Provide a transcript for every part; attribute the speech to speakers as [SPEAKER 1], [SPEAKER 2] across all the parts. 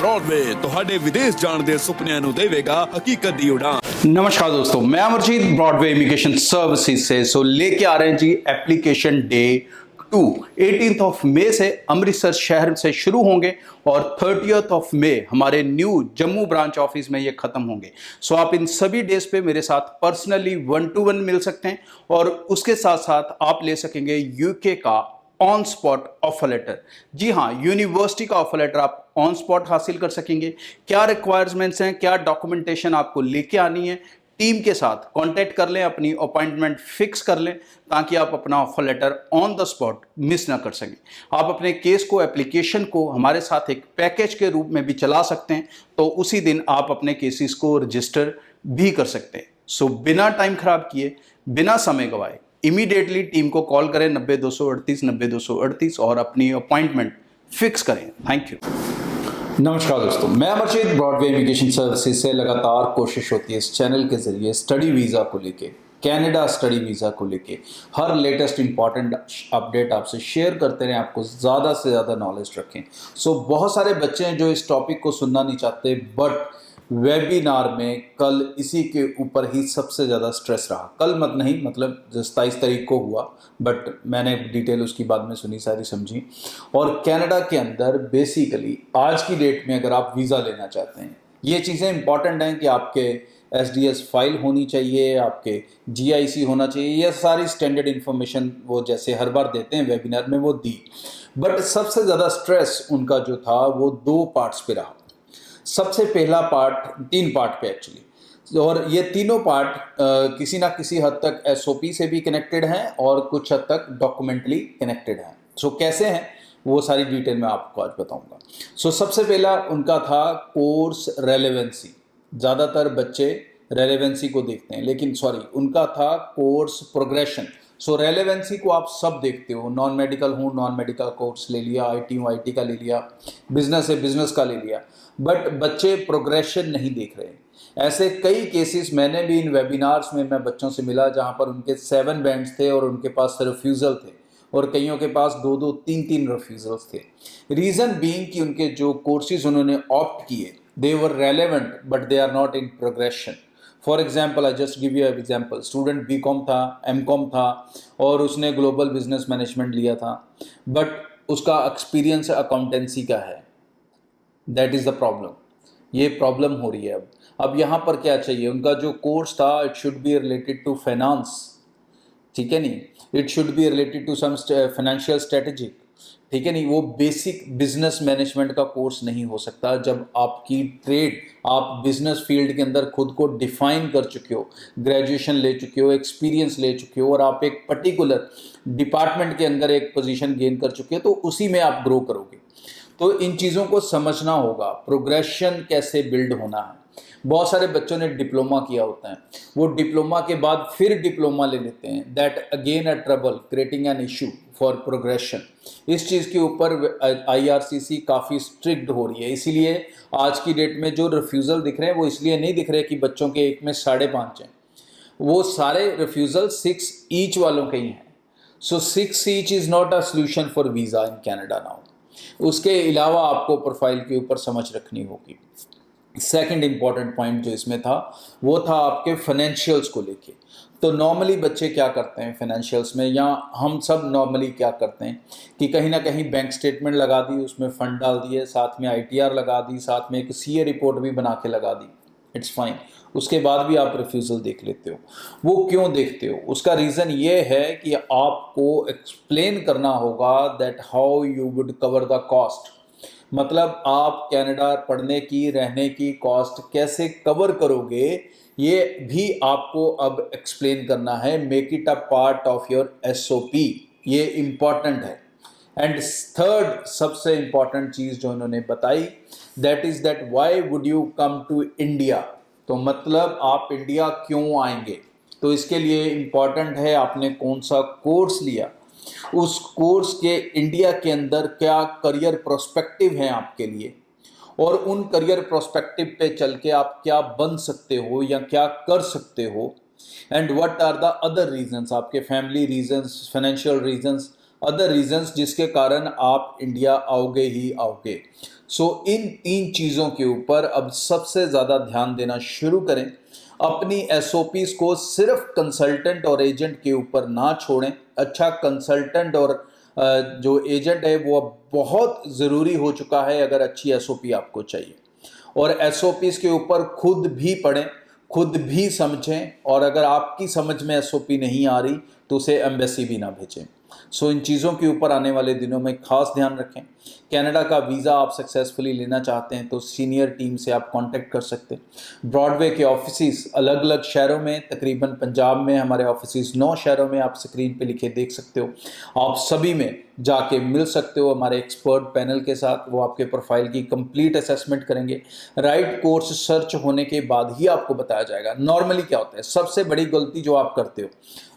[SPEAKER 1] Broadway ਤੁਹਾਡੇ ਵਿਦੇਸ਼ ਜਾਣ ਦੇ ਸੁਪਨਿਆਂ ਨੂੰ ਦੇਵੇਗਾ ਹਕੀਕਤ ਦੀ ਉਡਾਨ।
[SPEAKER 2] नमस्कार दोस्तों, मैं अमरजीत ब्रॉडवे इमिग्रेशन सर्विसेज से लेके आ रहे हैं जी application day 2। 18th of May से अमृतसर शहर से शुरू होंगे और 30th ऑफ मई हमारे न्यू जम्मू ब्रांच ऑफिस में ये खत्म होंगे। सो आप इन सभी डेज पे मेरे साथ पर्सनली 1-to-1 मिल सकते हैं और उसके साथ साथ आप ले सकेंगे यूके का ऑन स्पॉट ऑफर लेटर। जी हाँ, यूनिवर्सिटी का ऑफर लेटर आप ऑन स्पॉट हासिल कर सकेंगे। क्या रिक्वायरमेंट्स हैं, क्या डॉक्यूमेंटेशन आपको लेके आनी है, टीम के साथ कांटेक्ट कर लें, अपनी अपॉइंटमेंट फिक्स कर लें ताकि आप अपना offer later on the spot miss ना कर सकें। आप अपने केस को, एप्लीकेशन को हमारे साथ एक पैकेज के रूप में भी चला सकते हैं, तो उसी दिन आप अपने केसेस को रजिस्टर भी कर सकते हैं। सो बिना टाइम खराब किए, बिना समय गवाए इमीडिएटली टीम को कॉल करें 90-238 90-238 और अपनी अपॉइंटमेंट फिक्स करें। Thank you. नमस्कार दोस्तों, मैं अमरजीत ब्रॉडवे इमिग्रेशन सर्विसेज से लगातार कोशिश होती है इस चैनल के जरिए स्टडी वीज़ा को लेके, कनाडा स्टडी वीज़ा को लेके हर लेटेस्ट इंपॉर्टेंट अपडेट आपसे शेयर करते रहें, आपको ज़्यादा से ज़्यादा नॉलेज रखें। सो बहुत सारे बच्चे हैं जो इस टॉपिक को सुनना नहीं चाहते, बट वेबिनार में कल इसी के ऊपर ही सबसे ज़्यादा स्ट्रेस रहा। कल मत नहीं, मतलब 27 तारीख को हुआ, बट मैंने डिटेल उसकी बाद में सुनी, सारी समझी। और कनाडा के अंदर बेसिकली आज की डेट में अगर आप वीज़ा लेना चाहते हैं, ये चीज़ें इंपॉर्टेंट हैं कि आपके SDS फाइल होनी चाहिए, आपके GIC होना चाहिए, ये सारी स्टैंडर्ड इन्फॉर्मेशन वो जैसे हर बार देते हैं वेबिनार में वो दी। बट सबसे ज़्यादा स्ट्रेस उनका जो था वो 2 पार्ट्स पे रहा। सबसे पहला पार्ट 3 पार्ट पे एक्चुअली, और ये तीनों पार्ट किसी ना किसी हद तक SOP से भी कनेक्टेड हैं और कुछ हद तक डॉक्यूमेंटली कनेक्टेड हैं। सो कैसे हैं वो सारी डिटेल मैं आपको आज बताऊंगा। सो सबसे पहला उनका था कोर्स रेलेवेंसी। ज़्यादातर बच्चे रेलेवेंसी को देखते हैं, लेकिन सॉरी, उनका था कोर्स प्रोग्रेशन। सो रेलेवेंसी को आप सब देखते हो, नॉन मेडिकल हूँ नॉन मेडिकल कोर्स ले लिया, IT हूँ IT का ले लिया, बिजनेस है बिजनेस का ले लिया, बट बच्चे प्रोग्रेशन नहीं देख रहे। ऐसे कई केसेस मैंने भी इन वेबिनार्स में मैं बच्चों से मिला जहाँ पर उनके 7 बैंड्स थे और उनके पास रिफ्यूज़ल थे, और कईयों के पास 2-2 3-3 रिफ्यूज़ल्स थे। रीज़न बीइंग कि उनके जो कोर्सेज उन्होंने ऑप्ट किए, they were relevant but they are not in progression. For example, I just give you example, student BCom था, MCom था और उसने ग्लोबल बिजनेस मैनेजमेंट लिया था, बट उसका एक्सपीरियंस अकाउंटेंसी का है। That is the problem. ये प्रॉब्लम हो रही है अब यहाँ पर क्या चाहिए, उनका जो कोर्स था it should be related to finance, ठीक है नहीं, it should be related to some financial strategic, ठीक है नहीं, वो बेसिक बिजनेस मैनेजमेंट का कोर्स नहीं हो सकता जब आपकी ट्रेड, आप बिजनेस फील्ड के अंदर खुद को डिफाइन कर चुके हो, ग्रेजुएशन ले चुके हो, एक्सपीरियंस ले चुके हो और आप एक पर्टिकुलर डिपार्टमेंट के अंदर एक पोजीशन गेन कर चुके हो, तो उसी में आप ग्रो करोगे। तो इन चीज़ों को समझना होगा, प्रोग्रेशन कैसे बिल्ड होना है। बहुत सारे बच्चों ने डिप्लोमा किया होता है, वो डिप्लोमा के बाद फिर डिप्लोमा ले लेते हैं, that again a trouble creating an issue for progression. इस चीज़ के ऊपर IRCC काफ़ी स्ट्रिक्ट हो रही है, इसीलिए आज की डेट में जो रिफ्यूज़ल दिख रहे हैं वो इसलिए नहीं दिख रहे कि बच्चों के एक में 5.5 हैं, वो सारे रिफ्यूज़ल 6 ईच वालों के ही हैं। सो 6 each is not a solution for visa in Canada now. उसके अलावा आपको प्रोफाइल के ऊपर समझ रखनी होगी। सेकंड इंपॉर्टेंट पॉइंट जो इसमें था वो था आपके फाइनेंशियल्स को लेके। तो नॉर्मली बच्चे क्या करते हैं फाइनेंशियल्स में, या हम सब नॉर्मली क्या करते हैं कि कहीं ना कहीं बैंक स्टेटमेंट लगा दी, उसमें फ़ंड डाल दिए, साथ में ITR लगा दी, साथ में एक CA रिपोर्ट भी बना के लगा दी, इट्स फाइन। उसके बाद भी आप रिफ्यूज़ल देख लेते हो। वो क्यों देखते हो? उसका रीज़न ये है कि आपको एक्सप्लेन करना होगा that how you would cover the cost. मतलब आप कनाडा पढ़ने की, रहने की कॉस्ट कैसे कवर करोगे, ये भी आपको अब एक्सप्लेन करना है। Make it a part of your SOP, ये इम्पॉर्टेंट है। एंड थर्ड सबसे इम्पॉर्टेंट चीज़ जो इन्होंने बताई, that is that why would you come to India. तो मतलब आप इंडिया क्यों आएंगे, तो इसके लिए इम्पॉर्टेंट है आपने कौन सा कोर्स लिया, उस कोर्स के इंडिया के अंदर क्या करियर प्रोस्पेक्टिव हैं आपके लिए, और उन करियर प्रोस्पेक्टिव पे चल के आप क्या बन सकते हो या क्या कर सकते हो, and what are the other reasons, आपके family reasons, financial reasons, other reasons जिसके कारण आप इंडिया आओगे ही आओगे। सो इन 3 चीज़ों के ऊपर अब सबसे ज़्यादा ध्यान देना शुरू करें। अपनी एसओपीज को सिर्फ कंसल्टेंट और एजेंट के ऊपर ना छोड़ें। अच्छा कंसल्टेंट और जो एजेंट है वो अब बहुत ज़रूरी हो चुका है अगर अच्छी एसओपी आपको चाहिए। और एसओपीज के ऊपर खुद भी पढ़ें, खुद भी समझें, और अगर आपकी समझ में एसओपी नहीं आ रही तो उसे एम्बेसी भी ना भेजें। सो इन चीज़ों के ऊपर आने वाले दिनों में खास ध्यान रखें। कनाडा का वीज़ा आप सक्सेसफुली लेना चाहते हैं तो सीनियर टीम से आप कांटेक्ट कर सकते हैं। ब्रॉडवे के ऑफिसेस अलग अलग शहरों में, तकरीबन पंजाब में हमारे ऑफिसेस 9 शहरों में आप स्क्रीन पे लिखे देख सकते हो। आप सभी में जाके मिल सकते हो हमारे एक्सपर्ट पैनल के साथ। वो आपके प्रोफाइल की कंप्लीट असेसमेंट करेंगे। राइट कोर्स सर्च होने के बाद ही आपको बताया जाएगा। नॉर्मली क्या होता है, सबसे बड़ी गलती जो आप करते हो,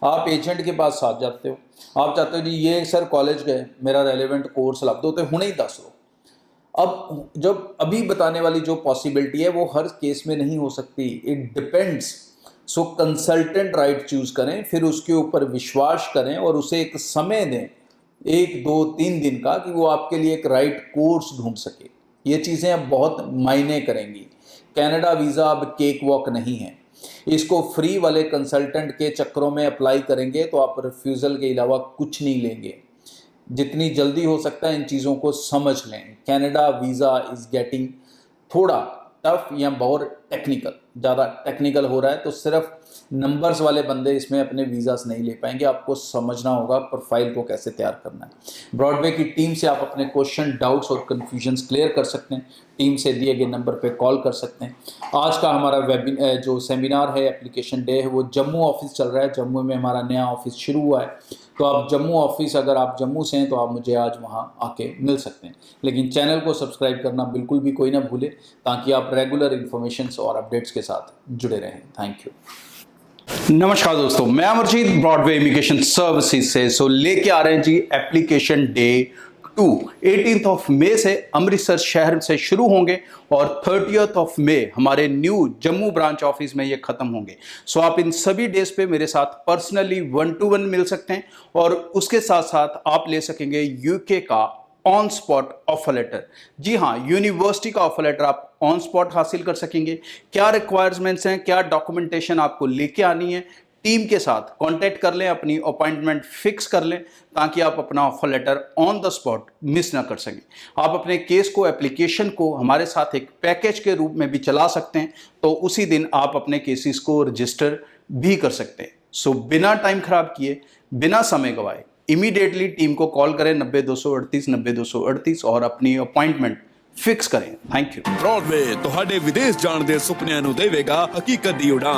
[SPEAKER 2] आप एजेंट के पास साथ जाते हो, आप चाहते हो जी ये सर कॉलेज गए मेरा रेलेवेंट कोर्स ला दो, तो हुणे ही 10 लो। अब जब अभी बताने वाली जो पॉसिबिलिटी है वो हर केस में नहीं हो सकती, it depends. So consultant right choose करें, फिर उसके ऊपर विश्वास करें और उसे एक समय दें 1, 2, 3 दिन का, कि वो आपके लिए एक राइट कोर्स ढूंढ सके। ये चीज़ें अब बहुत मायने करेंगी। कनाडा वीज़ा अब केक वॉक नहीं है। इसको फ्री वाले कंसल्टेंट के चक्करों में अप्लाई करेंगे तो आप रिफ्यूज़ल के अलावा कुछ नहीं लेंगे। जितनी जल्दी हो सकता है इन चीज़ों को समझ लें। कनाडा वीज़ा इज़ गेटिंग थोड़ा टफ या बहुत टेक्निकल, ज़्यादा टेक्निकल हो रहा है, तो सिर्फ नंबर्स वाले बंदे इसमें अपने वीज़ास नहीं ले पाएंगे। आपको समझना होगा प्रोफाइल को कैसे तैयार करना है। ब्रॉडवे की टीम से आप अपने क्वेश्चन, डाउट्स और कन्फ्यूजन्स क्लियर कर सकते हैं। टीम से दिए गए नंबर पे कॉल कर सकते हैं। आज का हमारा जो सेमिनार है, एप्लीकेशन डे है, वो जम्मू ऑफिस चल रहा है। जम्मू में हमारा नया ऑफिस शुरू हुआ है, तो आप जम्मू ऑफिस, अगर आप जम्मू से हैं तो आप मुझे आज वहाँ आके मिल सकते हैं। लेकिन चैनल को सब्सक्राइब करना बिल्कुल भी कोई ना भूले, ताकि आप रेगुलर इन्फॉर्मेशंस और अपडेट्स के साथ जुड़े रहें। Thank you. नमस्कार दोस्तों, मैं अमरजीत ब्रॉडवे इमिग्रेशन सर्विसेज से लेके आ रहे हैं जी application day 2। 18th of May से अमृतसर शहर से शुरू होंगे और 30th ऑफ मई हमारे न्यू जम्मू ब्रांच ऑफिस में ये खत्म होंगे। सो आप इन सभी डेज पे मेरे साथ पर्सनली 1-to-1 मिल सकते हैं और उसके साथ साथ आप ले सकेंगे यूके का ऑन स्पॉट ऑफर लेटर। जी हाँ, यूनिवर्सिटी का ऑफर लेटर आप ऑन स्पॉट हासिल कर सकेंगे। क्या रिक्वायरमेंट्स हैं, क्या डॉक्यूमेंटेशन आपको लेके आनी है, टीम के साथ कांटेक्ट कर लें, अपनी अपॉइंटमेंट फिक्स कर लें, ताकि आप अपना offer later on the spot miss ना कर सकें। आप अपने केस को, एप्लीकेशन को हमारे साथ एक पैकेज के रूप में भी चला सकते हैं, तो उसी दिन आप अपने केसेस को रजिस्टर भी कर सकते हैं। सो बिना टाइम खराब किए, बिना समय गवाए, इमीडिएटली टीम को कॉल करें 90-238 90-238 और अपनी अपॉइंटमेंट फिक्स करें। Thank you.
[SPEAKER 1] ब्रॉडवे ਤੁਹਾਡੇ ਵਿਦੇਸ਼ ਜਾਣ ਦੇ ਸੁਪਨਿਆਂ ਨੂੰ ਦੇਵੇਗਾ ਹਕੀਕਤ ਦੀ ਉਡਾਨ।